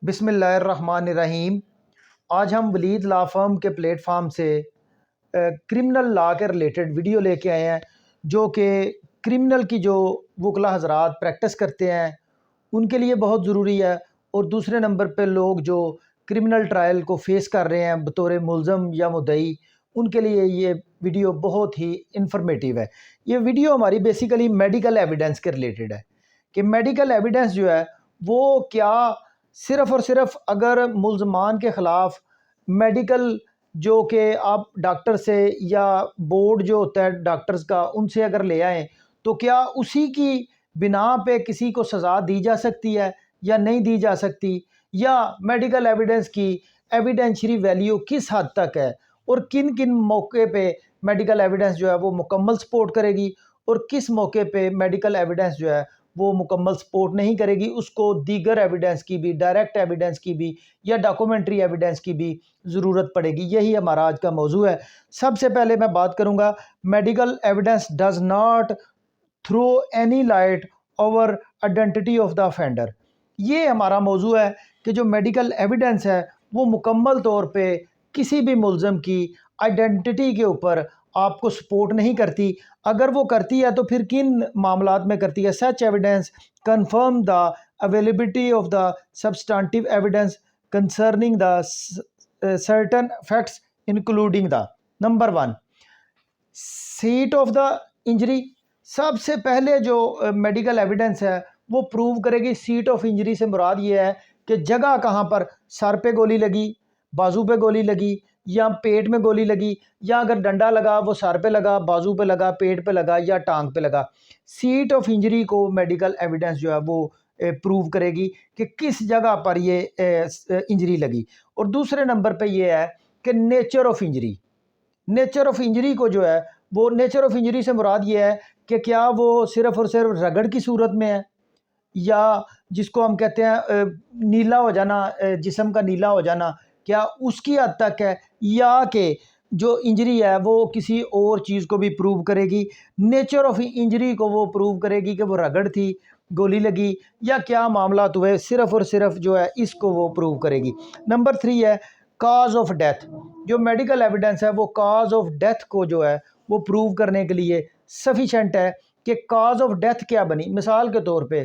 بسم اللہ الرحمن الرحیم۔ آج ہم ولید لا فرم کے پلیٹ فارم سے کرمنل لا کے ریلیٹڈ ویڈیو لے کے آئے ہیں، جو کہ کرمنل کی جو وکلا حضرات پریکٹس کرتے ہیں ان کے لیے بہت ضروری ہے، اور دوسرے نمبر پہ لوگ جو کرمنل ٹرائل کو فیس کر رہے ہیں بطور ملزم یا مدعی، ان کے لیے یہ ویڈیو بہت ہی انفارمیٹیو ہے۔ یہ ویڈیو ہماری بیسیکلی میڈیکل ایویڈنس کے ریلیٹڈ ہے کہ میڈیکل ایویڈنس جو ہے وہ کیا صرف اور صرف اگر ملزمان کے خلاف میڈیکل جو کہ آپ ڈاکٹر سے یا بورڈ جو ہوتا ہے ڈاکٹرز کا ان سے اگر لے آئیں تو کیا اسی کی بنا پہ کسی کو سزا دی جا سکتی ہے یا نہیں دی جا سکتی، یا میڈیکل ایویڈنس کی ایویڈینشری ویلیو کس حد تک ہے، اور کن کن موقع پہ میڈیکل ایویڈنس جو ہے وہ مکمل سپورٹ کرے گی اور کس موقع پہ میڈیکل ایویڈنس جو ہے وہ مکمل سپورٹ نہیں کرے گی، اس کو دیگر ایویڈنس کی بھی، ڈائریکٹ ایویڈنس کی بھی یا ڈاکومنٹری ایویڈنس کی بھی ضرورت پڑے گی۔ یہی ہمارا آج کا موضوع ہے۔ سب سے پہلے میں بات کروں گا medical evidence does not throw any light over identity of the offender۔ یہ ہمارا موضوع ہے کہ جو میڈیکل ایویڈنس ہے وہ مکمل طور پہ کسی بھی ملزم کی آئیڈینٹی کے اوپر آپ کو سپورٹ نہیں کرتی۔ اگر وہ کرتی ہے تو پھر کن معاملات میں کرتی ہے؟ Such evidence confirm the availability of the substantive evidence concerning the certain facts including the number 1 set of the injury. سب سے پہلے جو میڈیکل ایویڈنس ہے وہ پروو کرے گی سیٹ آف انجری سے مراد یہ ہے کہ جگہ کہاں پر، سر پہ گولی لگی، بازو پہ گولی لگی، یا پیٹ میں گولی لگی، یا اگر ڈنڈا لگا وہ سر پہ لگا، بازو پہ لگا، پیٹ پہ لگا یا ٹانگ پہ لگا۔ سیٹ آف انجری کو میڈیکل ایویڈنس جو ہے وہ پروو کرے گی کہ کس جگہ پر یہ انجری لگی۔ اور دوسرے نمبر پہ یہ ہے کہ nature of injury. Nature of injury کو جو ہے وہ نیچر آف انجری سے مراد یہ ہے کہ کیا وہ صرف اور صرف رگڑ کی صورت میں ہے، یا جس کو ہم کہتے ہیں نیلا ہو جانا، جسم کا نیلا ہو جانا، کیا اس کی حد تک ہے، یا کہ جو انجری ہے وہ کسی اور چیز کو بھی پروو کرے گی۔ نیچر آف انجری کو وہ پروو کرے گی کہ وہ رگڑ تھی، گولی لگی، یا کیا معاملات ہوئے، صرف اور صرف جو ہے اس کو وہ پروو کرے گی۔ نمبر 3 ہے کاز آف ڈیتھ۔ جو میڈیکل ایویڈنس ہے وہ کاز آف ڈیتھ کو جو ہے وہ پروو کرنے کے لیے سفیشینٹ ہے کہ کاز آف ڈیتھ کیا بنی۔ مثال کے طور پہ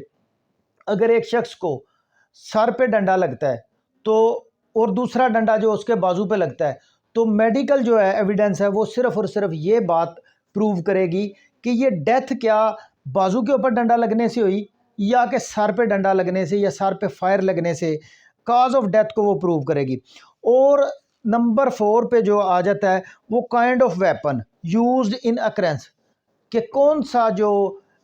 اگر ایک شخص کو سر پہ ڈنڈا لگتا ہے تو اور دوسرا ڈنڈا جو اس کے بازو پہ لگتا ہے، تو میڈیکل جو ہے ایویڈنس ہے وہ صرف اور صرف یہ بات پروو کرے گی کہ یہ ڈیتھ کیا بازو کے اوپر ڈنڈا لگنے سے ہوئی، یا کہ سر پہ ڈنڈا لگنے سے یا سر پہ فائر لگنے سے۔ کاز آف ڈیتھ کو وہ پروو کرے گی۔ اور نمبر 4 پہ جو آ جاتا ہے وہ kind of weapon used in occurrences, کہ کون سا جو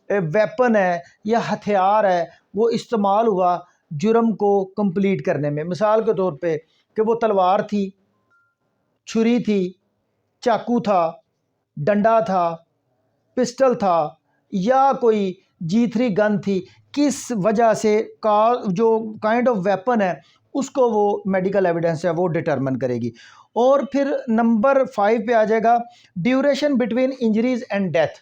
ویپن ہے یا ہتھیار ہے وہ استعمال ہوا جرم کو کمپلیٹ کرنے میں۔ مثال کے طور پہ کہ وہ تلوار تھی، چھری تھی، چاقو تھا، ڈنڈا تھا، پسٹل تھا، یا کوئی G3 گن تھی، کس وجہ سے جو کائنڈ آف ویپن ہے اس کو وہ میڈیکل ایویڈنس ہے وہ ڈٹرمن کرے گی۔ اور پھر نمبر 5 پہ آ جائے گا duration between injuries and death.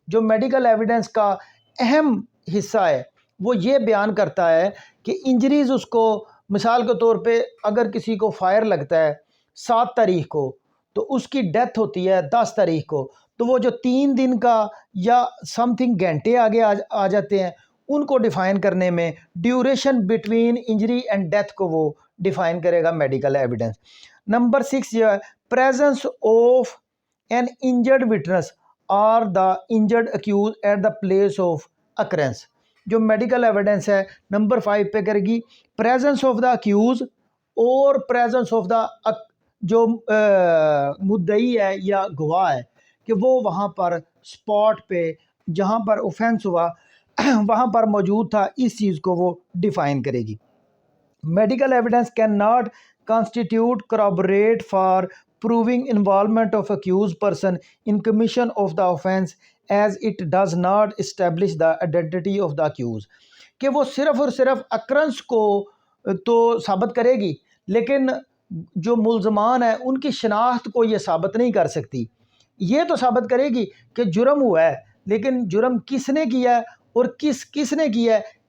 جو میڈیکل ایویڈنس کا اہم حصہ ہے وہ یہ بیان کرتا ہے کہ انجریز اس کو، مثال کے طور پہ اگر کسی کو فائر لگتا ہے 7 تاریخ کو تو اس کی ڈیتھ ہوتی ہے 10 تاریخ کو، تو وہ جو 3 دن کا یا سم تھنگ گھنٹے آگے آ جاتے ہیں ان کو ڈیفائن کرنے میں duration between injury and death کو وہ ڈیفائن کرے گا میڈیکل ایویڈنس۔ نمبر 6 جو ہے presence of an injured witness اور the injured accused at the place of occurrence. جو میڈیکل ایویڈنس ہے نمبر 5 پہ کرے گی پریزنس آف دا اکیوز اور پریزنس آف دا جو مدعی ہے یا گواہ ہے کہ وہ وہاں پر سپاٹ پہ جہاں پر اوفینس ہوا وہاں پر موجود تھا، اس چیز کو وہ ڈیفائن کرے گی۔ Medical evidence can not constituted corroborate for proving involvement of accused person in commission of the offense as it does not establish the identity of the accused۔ کہ وہ صرف اور صرف اکرنس کو تو ثابت کرے گی لیکن جو ملزمان ہیں ان کی شناخت کو یہ ثابت نہیں کر سکتی۔ یہ تو ثابت کرے گی کہ جرم ہوا ہے، لیکن جرم کس نے کیا ہے اور کس نے کیا ہے